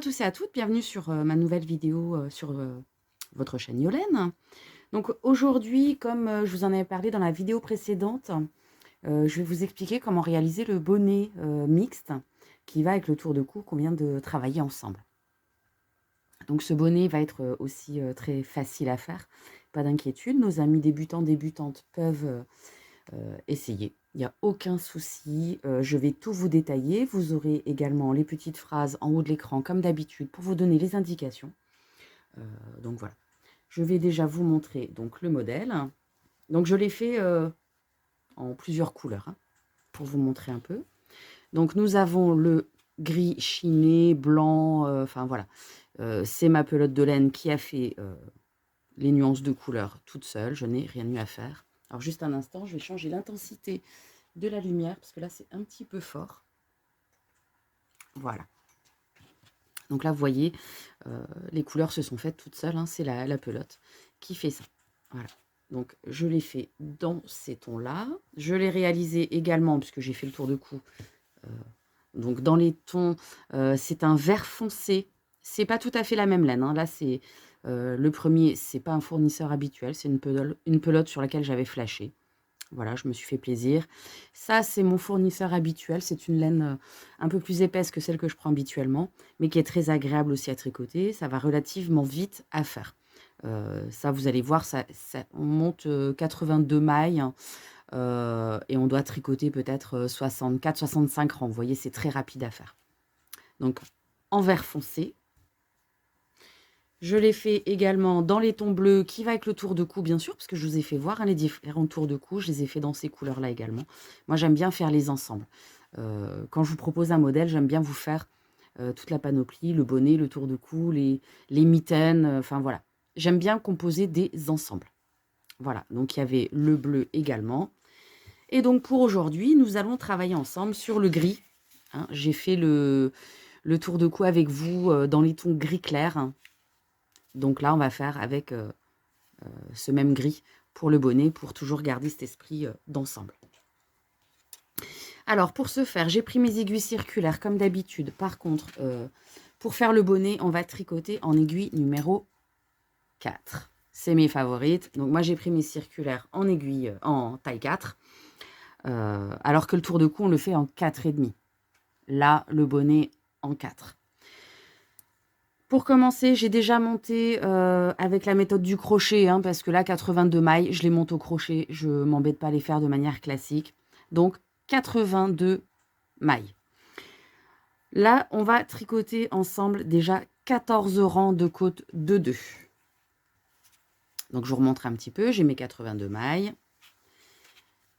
à tous et à toutes, bienvenue sur ma nouvelle vidéo sur votre chaîne Yolène. Donc aujourd'hui, comme je vous en avais parlé dans la vidéo précédente, je vais vous expliquer comment réaliser le bonnet mixte qui va avec le tour de cou qu'on vient de travailler ensemble. Donc ce bonnet va être aussi très facile à faire, pas d'inquiétude. Nos amis débutants, débutantes peuvent essayer. Il n'y a aucun souci, je vais tout vous détailler. Vous aurez également les petites phrases en haut de l'écran comme d'habitude pour vous donner les indications. Donc voilà. Je vais déjà vous montrer donc le modèle. Donc je l'ai fait en plusieurs couleurs hein, pour vous montrer un peu. Donc nous avons le gris chiné, blanc, enfin voilà. C'est ma pelote de laine qui a fait les nuances de couleurs toute seule. Je n'ai rien eu à faire. Alors juste un instant, je vais changer l'intensité de la lumière parce que là c'est un petit peu fort. Voilà. Donc là vous voyez, les couleurs se sont faites toutes seules, hein, c'est la pelote qui fait ça. Voilà. Donc je l'ai fait dans ces tons-là. Je l'ai réalisé également, puisque j'ai fait le tour de cou, donc dans les tons, c'est un vert foncé. C'est pas tout à fait la même laine, hein. Là c'est le premier, c'est pas un fournisseur habituel, c'est une pelote sur laquelle j'avais flashé. Voilà, je me suis fait plaisir. Ça, c'est mon fournisseur habituel. C'est une laine un peu plus épaisse que celle que je prends habituellement, mais qui est très agréable aussi à tricoter. Ça va relativement vite à faire. Ça, vous allez voir, on monte 82 mailles hein, et on doit tricoter peut-être 64, 65 rangs. Vous voyez, c'est très rapide à faire. Donc, en vert foncé. Je l'ai fait également dans les tons bleus qui va avec le tour de cou, bien sûr, parce que je vous ai fait voir hein, les différents tours de cou. Je les ai fait dans ces couleurs-là également. Moi, j'aime bien faire les ensembles. Quand je vous propose un modèle, j'aime bien vous faire toute la panoplie, le bonnet, le tour de cou, les mitaines, enfin voilà. J'aime bien composer des ensembles. Voilà, donc il y avait le bleu également. Et donc pour aujourd'hui, nous allons travailler ensemble sur le gris. Hein. J'ai fait le tour de cou avec vous dans les tons gris clair. Hein. Donc là, on va faire avec ce même gris pour le bonnet, pour toujours garder cet esprit d'ensemble. Alors, pour ce faire, j'ai pris mes aiguilles circulaires comme d'habitude. Par contre, pour faire le bonnet, on va tricoter en aiguille numéro 4. C'est mes favorites. Donc, moi, j'ai pris mes circulaires en aiguille, en taille 4. Alors que le tour de cou, on le fait en 4,5. Là, le bonnet en 4. Pour commencer, j'ai déjà monté avec la méthode du crochet, hein, parce que là, 82 mailles, je les monte au crochet. Je ne m'embête pas à les faire de manière classique. Donc, 82 mailles. Là, on va tricoter ensemble déjà 14 rangs de côte de 2. Donc, je vous remontre un petit peu. J'ai mes 82 mailles.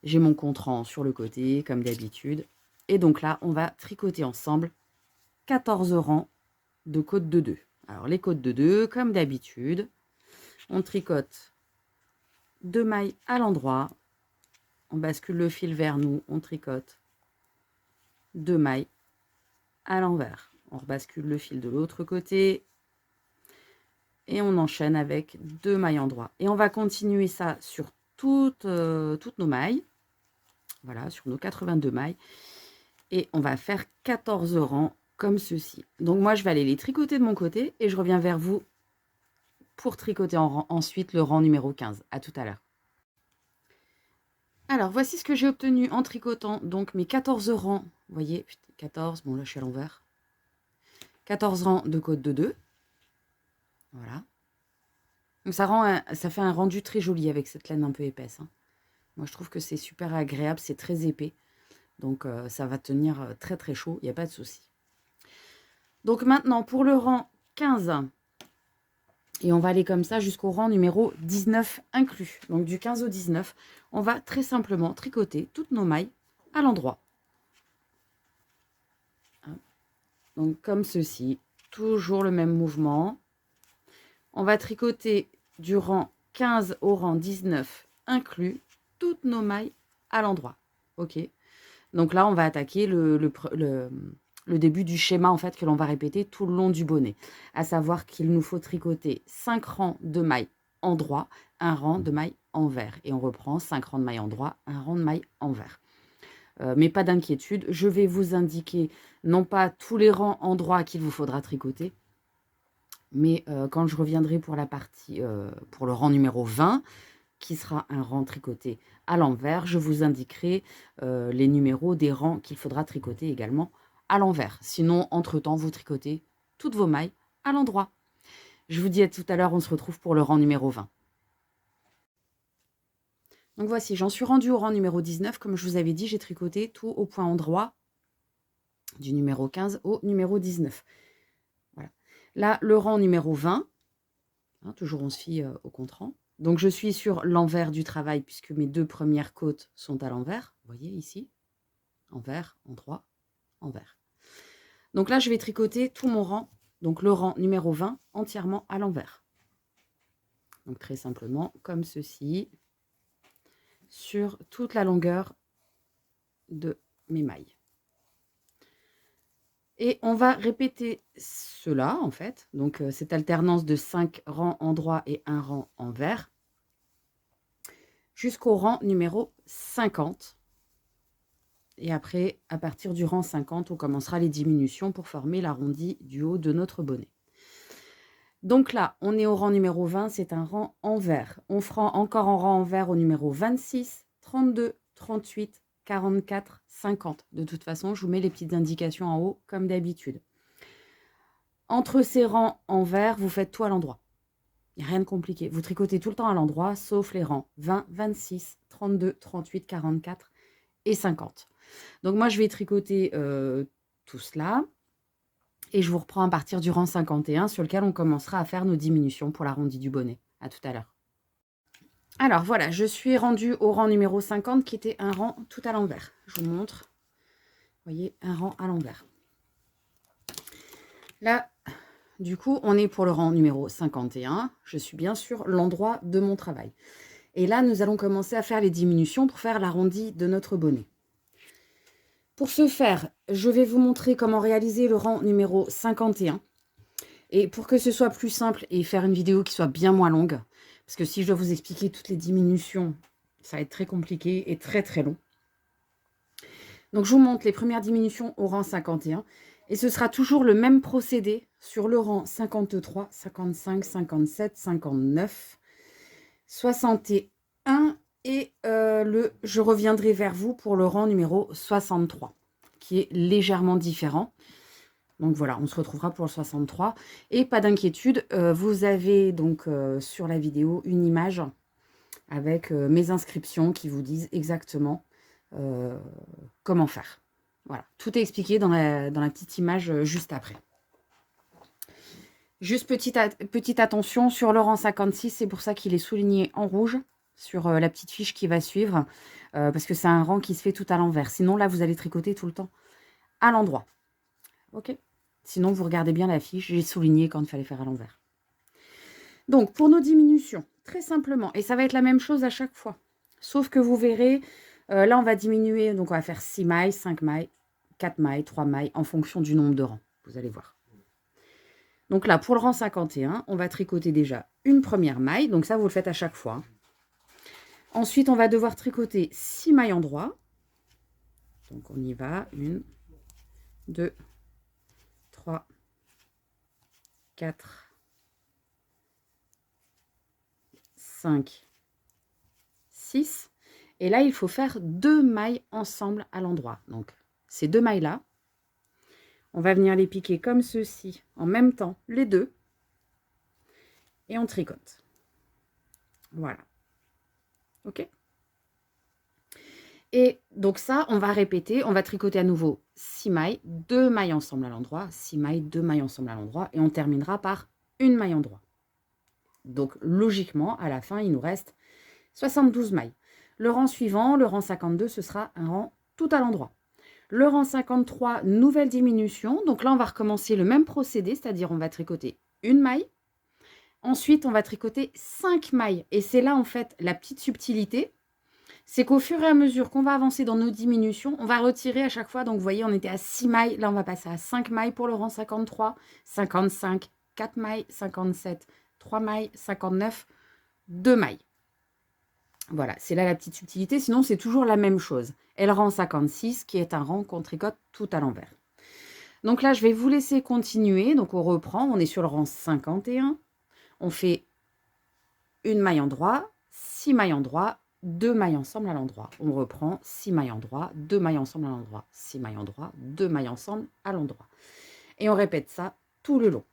J'ai mon contre-rang sur le côté, comme d'habitude. Et donc là, on va tricoter ensemble 14 rangs de côte de 2. Alors, les côtes de 2, comme d'habitude, on tricote 2 mailles à l'endroit. On bascule le fil vers nous, on tricote 2 mailles à l'envers. On rebascule le fil de l'autre côté et on enchaîne avec 2 mailles endroit. Et on va continuer ça sur toutes nos mailles. Voilà, sur nos 82 mailles. Et on va faire 14 rangs comme ceci. Donc moi, je vais aller les tricoter de mon côté et je reviens vers vous pour tricoter ensuite le rang numéro 15. À tout à l'heure. Alors, voici ce que j'ai obtenu en tricotant donc mes 14 rangs. Vous voyez, 14, bon là je suis à l'envers. 14 rangs de côte de 2. Voilà. Donc ça fait un rendu très joli avec cette laine un peu épaisse. Hein. Moi je trouve que c'est super agréable, c'est très épais. Donc ça va tenir très très chaud, il n'y a pas de souci. Donc maintenant pour le rang 15, et on va aller comme ça jusqu'au rang numéro 19 inclus. Donc du 15 au 19, on va très simplement tricoter toutes nos mailles à l'endroit. Donc comme ceci, toujours le même mouvement. On va tricoter du rang 15 au rang 19 inclus toutes nos mailles à l'endroit. Ok. Donc là, on va attaquer le début du schéma en fait que l'on va répéter tout le long du bonnet. À savoir qu'il nous faut tricoter 5 rangs de mailles endroit, un rang de mailles envers. Et on reprend 5 rangs de mailles endroit, un rang de mailles envers. mais pas d'inquiétude. Je vais vous indiquer non pas tous les rangs endroits qu'il vous faudra tricoter, mais quand je reviendrai pour la partie, pour le rang numéro 20, qui sera un rang tricoté à l'envers, je vous indiquerai les numéros des rangs qu'il faudra tricoter également à l'envers. Sinon, entre-temps, vous tricotez toutes vos mailles à l'endroit. Je vous dis à tout à l'heure, on se retrouve pour le rang numéro 20. Donc voici, j'en suis rendue au rang numéro 19. Comme je vous avais dit, j'ai tricoté tout au point endroit du numéro 15 au numéro 19. Voilà. Là, le rang numéro 20, hein, toujours on se fie au compte-rang. Donc je suis sur l'envers du travail puisque mes deux premières côtes sont à l'envers. Vous voyez ici, envers, endroit, envers. Donc là, je vais tricoter tout mon rang, donc le rang numéro 20, entièrement à l'envers. Donc très simplement, comme ceci, sur toute la longueur de mes mailles. Et on va répéter cela, en fait, donc cette alternance de 5 rangs endroits et un rang envers, jusqu'au rang numéro 50. Et après, à partir du rang 50, on commencera les diminutions pour former l'arrondi du haut de notre bonnet. Donc là, on est au rang numéro 20, c'est un rang envers. On fera encore un rang envers au numéro 26, 32, 38, 44, 50. De toute façon, je vous mets les petites indications en haut, comme d'habitude. Entre ces rangs envers, vous faites tout à l'endroit. Il n'y a rien de compliqué. Vous tricotez tout le temps à l'endroit, sauf les rangs 20, 26, 32, 38, 44 et 50. Donc moi, je vais tricoter tout cela. Et je vous reprends à partir du rang 51 sur lequel on commencera à faire nos diminutions pour l'arrondi du bonnet. À tout à l'heure. Alors voilà, je suis rendue au rang numéro 50 qui était un rang tout à l'envers. Je vous montre. Vous voyez, un rang à l'envers. Là, du coup, on est pour le rang numéro 51. Je suis bien sur l'endroit de mon travail. Et là, nous allons commencer à faire les diminutions pour faire l'arrondi de notre bonnet. Pour ce faire, je vais vous montrer comment réaliser le rang numéro 51. Et pour que ce soit plus simple et faire une vidéo qui soit bien moins longue, parce que si je dois vous expliquer toutes les diminutions, ça va être très compliqué et très très long. Donc je vous montre les premières diminutions au rang 51. Et ce sera toujours le même procédé sur le rang 53, 55, 57, 59, 61 et je reviendrai vers vous pour le rang numéro 63, qui est légèrement différent. Donc voilà, on se retrouvera pour le 63. Et pas d'inquiétude, vous avez donc sur la vidéo une image avec mes inscriptions qui vous disent exactement comment faire. Voilà, tout est expliqué dans la petite image juste après. Juste petite attention sur le rang 56, c'est pour ça qu'il est souligné en rouge sur la petite fiche qui va suivre, parce que c'est un rang qui se fait tout à l'envers. Sinon, là, vous allez tricoter tout le temps à l'endroit. Ok ? Sinon, vous regardez bien la fiche, j'ai souligné quand il fallait faire à l'envers. Donc, pour nos diminutions, très simplement, et ça va être la même chose à chaque fois, sauf que vous verrez, là, on va diminuer, donc on va faire 6 mailles, 5 mailles, 4 mailles, 3 mailles, en fonction du nombre de rangs. Vous allez voir. Donc là, pour le rang 51, on va tricoter déjà une première maille. Donc ça, vous le faites à chaque fois. Ensuite, on va devoir tricoter 6 mailles endroits. Donc on y va. 1, 2, 3, 4, 5, 6. Et là, il faut faire 2 mailles ensemble à l'endroit. Donc, ces 2 mailles-là, on va venir les piquer comme ceci, en même temps, les deux. Et on tricote. Voilà. OK ? Et donc ça, on va répéter, on va tricoter à nouveau 6 mailles, 2 mailles ensemble à l'endroit, 6 mailles, 2 mailles ensemble à l'endroit, et on terminera par une maille endroit. Donc logiquement, à la fin, il nous reste 72 mailles. Le rang suivant, le rang 52, ce sera un rang tout à l'endroit. Le rang 53, nouvelle diminution. Donc là, on va recommencer le même procédé, c'est-à-dire on va tricoter une maille. Ensuite, on va tricoter 5 mailles. Et c'est là, en fait, la petite subtilité. C'est qu'au fur et à mesure qu'on va avancer dans nos diminutions, on va retirer à chaque fois. Donc, vous voyez, on était à 6 mailles. Là, on va passer à 5 mailles pour le rang 53, 55, 4 mailles, 57, 3 mailles, 59, 2 mailles. Voilà, c'est là la petite subtilité. Sinon, c'est toujours la même chose. Et le rang 56, qui est un rang qu'on tricote tout à l'envers. Donc là, je vais vous laisser continuer. Donc, on reprend. On est sur le rang 51. On fait une maille endroit, 6 mailles endroit, 2 mailles ensemble à l'endroit. On reprend 6 mailles endroit, 2 mailles ensemble à l'endroit, 6 mailles endroit, 2 mailles ensemble à l'endroit. Et on répète ça tout le long.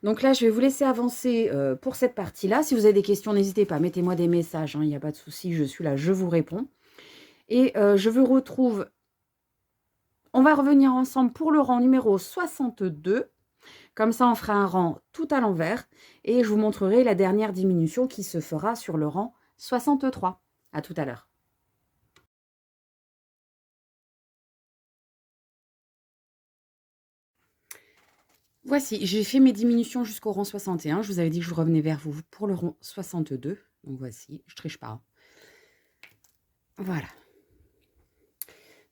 Donc là, je vais vous laisser avancer pour cette partie-là. Si vous avez des questions, n'hésitez pas, mettez-moi des messages, il n'y a pas de souci, je suis là, je vous réponds. Et je vous retrouve, on va revenir ensemble pour le rang numéro 62. Comme ça, on fera un rang tout à l'envers. Et je vous montrerai la dernière diminution qui se fera sur le rang 63. À tout à l'heure. Voici, j'ai fait mes diminutions jusqu'au rang 61. Je vous avais dit que je revenais vers vous pour le rang 62. Donc voici, je triche pas. Voilà.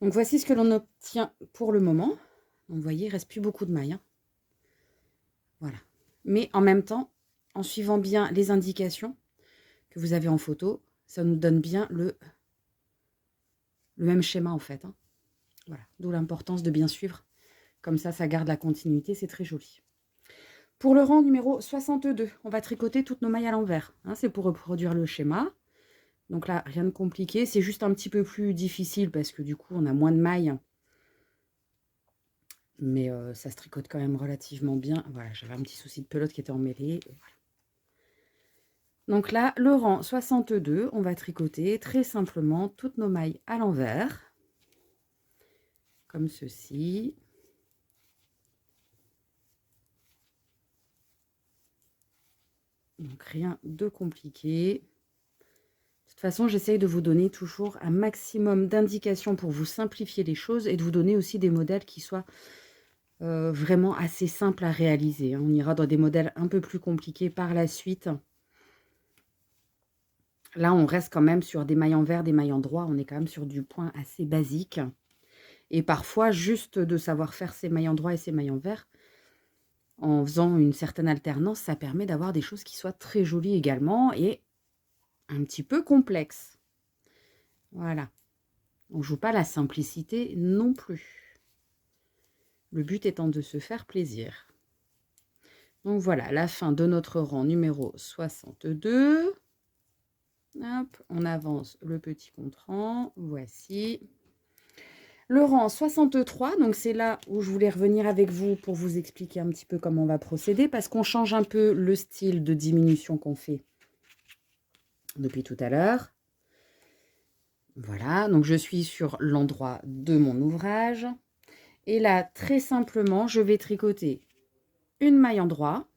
Donc voici ce que l'on obtient pour le moment. Donc vous voyez, il ne reste plus beaucoup de mailles. Voilà. Mais en même temps, en suivant bien les indications que vous avez en photo, ça nous donne bien le même schéma en fait. Voilà. D'où l'importance de bien suivre. Comme ça garde la continuité, c'est très joli. Pour le rang numéro 62, on va tricoter toutes nos mailles à l'envers. C'est pour reproduire le schéma. Donc là, rien de compliqué. C'est juste un petit peu plus difficile parce que du coup, on a moins de mailles. Mais ça se tricote quand même relativement bien. Voilà, j'avais un petit souci de pelote qui était emmêlé. Voilà. Donc là, le rang 62, on va tricoter très simplement toutes nos mailles à l'envers. Comme ceci. Donc rien de compliqué. De toute façon, j'essaye de vous donner toujours un maximum d'indications pour vous simplifier les choses et de vous donner aussi des modèles qui soient vraiment assez simples à réaliser. On ira dans des modèles un peu plus compliqués par la suite. Là, on reste quand même sur des mailles envers, des mailles endroit. On est quand même sur du point assez basique. Et parfois, juste de savoir faire ces mailles endroit et ces mailles envers, en faisant une certaine alternance, ça permet d'avoir des choses qui soient très jolies également et un petit peu complexes. Voilà. On ne joue pas la simplicité non plus. Le but étant de se faire plaisir. Donc voilà, la fin de notre rang numéro 62. Hop, on avance le petit contre-rang. Voici. Le rang 63, donc c'est là où je voulais revenir avec vous pour vous expliquer un petit peu comment on va procéder, parce qu'on change un peu le style de diminution qu'on fait depuis tout à l'heure. Voilà, donc je suis sur l'endroit de mon ouvrage. Et là, très simplement, je vais tricoter une maille endroit.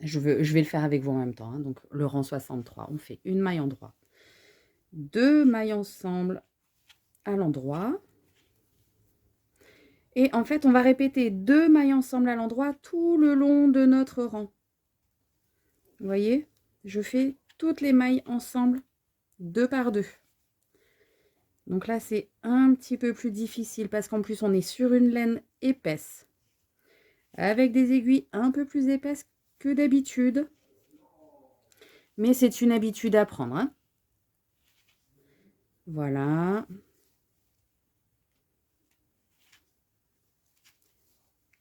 Je vais le faire avec vous en même temps. Donc, le rang 63, on fait une maille endroit. 2 mailles ensemble à l'endroit. Et en fait, on va répéter 2 mailles ensemble à l'endroit tout le long de notre rang. Vous voyez, je fais toutes les mailles ensemble, 2 par 2. Donc là, c'est un petit peu plus difficile parce qu'en plus, on est sur une laine épaisse. Avec des aiguilles un peu plus épaisses que d'habitude. Mais c'est une habitude à prendre. Voilà.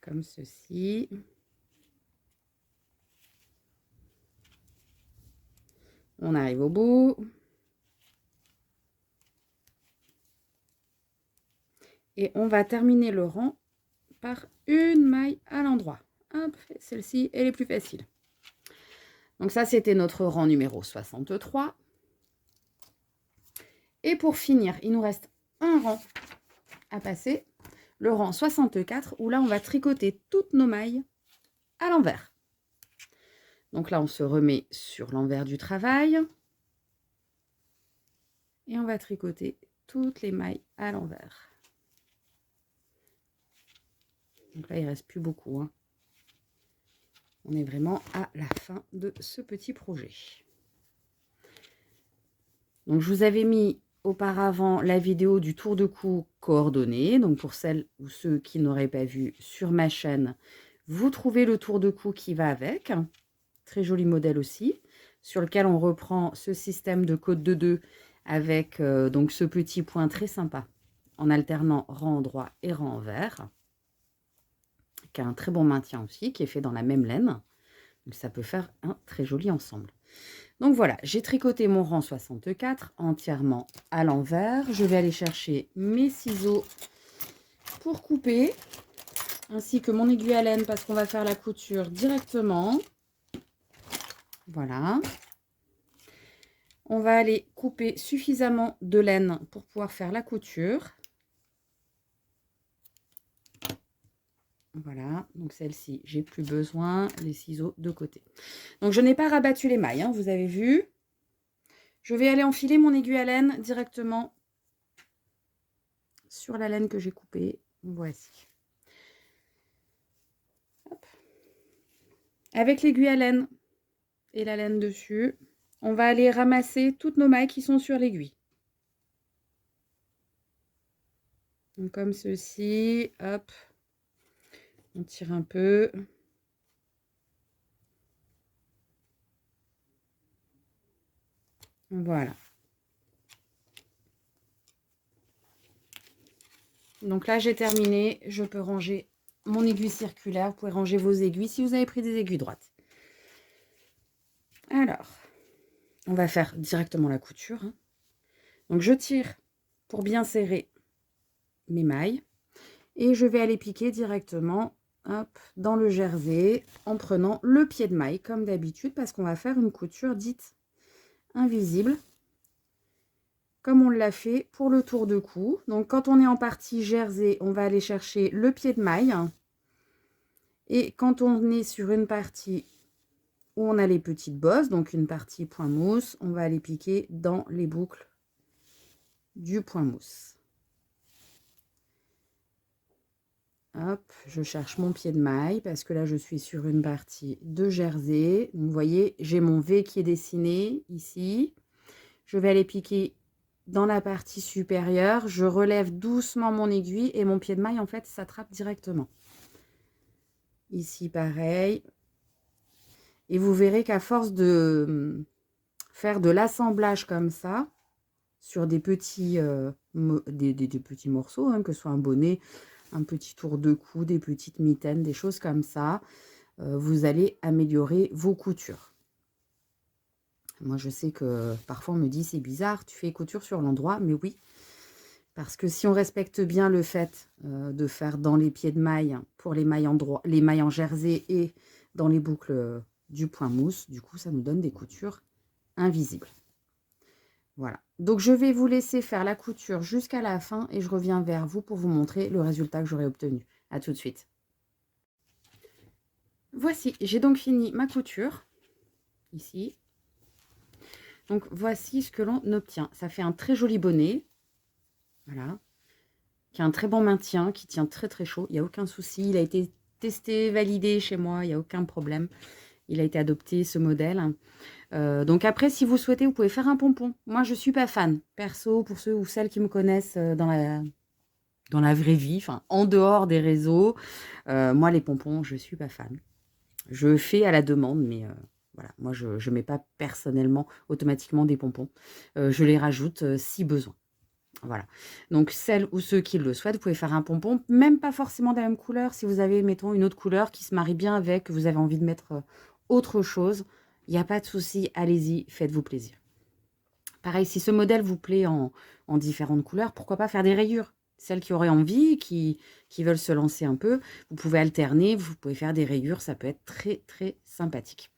Comme ceci. On arrive au bout. Et on va terminer le rang par une maille à l'endroit. Hop, celle-ci, elle est plus facile. Donc ça, c'était notre rang numéro 63. Et pour finir, il nous reste un rang à passer, le rang 64, où là, on va tricoter toutes nos mailles à l'envers. Donc là, on se remet sur l'envers du travail. Et on va tricoter toutes les mailles à l'envers. Donc là, il ne reste plus beaucoup. On est vraiment à la fin de ce petit projet. Donc, je vous avais mis auparavant la vidéo du tour de cou coordonné. Donc, pour celles ou ceux qui n'auraient pas vu sur ma chaîne, vous trouvez le tour de cou qui va avec. Très joli modèle aussi. sur lequel on reprend ce système de côte de 2 avec donc ce petit point très sympa en alternant rang droit et rang envers, qui a un très bon maintien aussi, qui est fait dans la même laine. Donc ça peut faire un très joli ensemble. Donc voilà, j'ai tricoté mon rang 64 entièrement à l'envers. Je vais aller chercher mes ciseaux pour couper, ainsi que mon aiguille à laine parce qu'on va faire la couture directement. Voilà. On va aller couper suffisamment de laine pour pouvoir faire la couture. Voilà, donc celle-ci, j'ai plus besoin, les ciseaux de côté. Donc je n'ai pas rabattu les mailles, hein, vous avez vu. Je vais aller enfiler mon aiguille à laine directement sur la laine que j'ai coupée. Voici. Hop. Avec l'aiguille à laine et la laine dessus, on va aller ramasser toutes nos mailles qui sont sur l'aiguille. Donc comme ceci, hop, on tire un peu. Voilà. Donc là, j'ai terminé. Je peux ranger mon aiguille circulaire. Vous pouvez ranger vos aiguilles si vous avez pris des aiguilles droites. Alors, on va faire directement la couture. Hein. Donc, je tire pour bien serrer mes mailles. Et je vais aller piquer directement hop, dans le jersey en prenant le pied de maille comme d'habitude parce qu'on va faire une couture dite invisible. Comme on l'a fait pour le tour de cou. Donc, quand on est en partie jersey, on va aller chercher le pied de maille. Et quand on est sur une partie où on a les petites bosses, donc une partie point mousse, on va aller piquer dans les boucles du point mousse. Hop, je cherche mon pied de maille parce que là, je suis sur une partie de jersey. Vous voyez, j'ai mon V qui est dessiné ici. Je vais aller piquer dans la partie supérieure. Je relève doucement mon aiguille et mon pied de maille, en fait, s'attrape directement. Ici, pareil. Et vous verrez qu'à force de faire de l'assemblage comme ça, sur des petits, des petits morceaux, hein, que ce soit un bonnet, un petit tour de cou, des petites mitaines, des choses comme ça, vous allez améliorer vos coutures. Moi, je sais que parfois on me dit c'est bizarre, tu fais couture sur l'endroit, mais oui, parce que si on respecte bien le fait de faire dans les pieds de maille pour les mailles en jersey et dans les boucles du point mousse, du coup, ça nous donne des coutures invisibles. Voilà. Donc, je vais vous laisser faire la couture jusqu'à la fin et je reviens vers vous pour vous montrer le résultat que j'aurai obtenu. À tout de suite. Voici, j'ai donc fini ma couture, ici. Donc, voici ce que l'on obtient. Ça fait un très joli bonnet, voilà, qui a un très bon maintien, qui tient très très chaud. Il n'y a aucun souci. Il a été testé, validé chez moi, il n'y a aucun problème. Il a été adopté, ce modèle. Donc après, si vous souhaitez, vous pouvez faire un pompon. Moi, je ne suis pas fan. Perso, pour ceux ou celles qui me connaissent dans la vraie vie, enfin, en dehors des réseaux, moi, les pompons, je ne suis pas fan. Je fais à la demande, mais voilà, moi, je ne mets pas personnellement automatiquement des pompons. Je les rajoute si besoin. Voilà. Donc, celles ou ceux qui le souhaitent, vous pouvez faire un pompon, même pas forcément de la même couleur. Si vous avez, mettons, une autre couleur qui se marie bien avec, que vous avez envie de mettre autre chose, il n'y a pas de souci, allez-y, faites-vous plaisir. Pareil, si ce modèle vous plaît en différentes couleurs, pourquoi pas faire des rayures? Celles qui auraient envie, qui veulent se lancer un peu, vous pouvez alterner, vous pouvez faire des rayures, ça peut être très, très sympathique.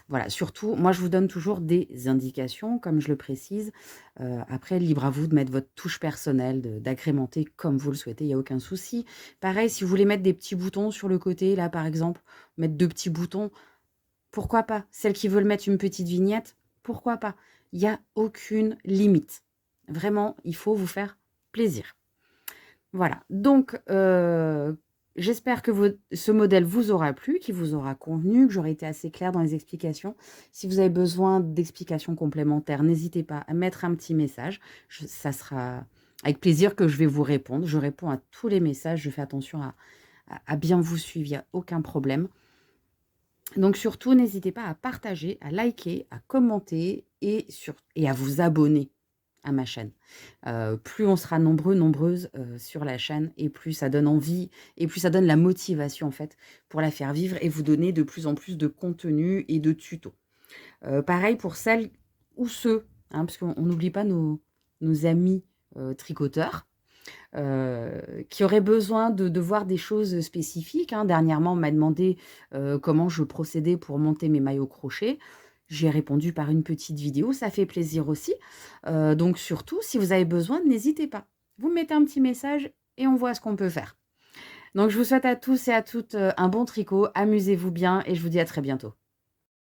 Voilà, surtout, moi, je vous donne toujours des indications, comme je le précise. Après, libre à vous de mettre votre touche personnelle, d'agrémenter comme vous le souhaitez, il n'y a aucun souci. Pareil, si vous voulez mettre des petits boutons sur le côté, là, par exemple, mettre 2 petits boutons, pourquoi pas? Celles qui veulent mettre une petite vignette, pourquoi pas? Il n'y a aucune limite. Vraiment, il faut vous faire plaisir. Voilà, donc j'espère que ce modèle vous aura plu, qu'il vous aura convenu, que j'aurai été assez claire dans les explications. Si vous avez besoin d'explications complémentaires, n'hésitez pas à mettre un petit message. Ça sera avec plaisir que je vais vous répondre. Je réponds à tous les messages, je fais attention à bien vous suivre, il n'y a aucun problème. Donc surtout, n'hésitez pas à partager, à liker, à commenter et à vous abonner à ma chaîne. Plus on sera nombreux, nombreuses, sur la chaîne et plus ça donne envie et plus ça donne la motivation, en fait, pour la faire vivre et vous donner de plus en plus de contenu et de tutos. Pareil pour celles ou ceux, hein, parce qu'on n'oublie pas nos amis, tricoteurs, qui auraient besoin de voir des choses spécifiques, hein. Dernièrement, on m'a demandé, comment je procédais pour monter mes maillots crochet. J'ai répondu par une petite vidéo, ça fait plaisir aussi. Donc surtout, si vous avez besoin, n'hésitez pas. Vous me mettez un petit message et on voit ce qu'on peut faire. Donc je vous souhaite à tous et à toutes, un bon tricot, amusez-vous bien et je vous dis à très bientôt.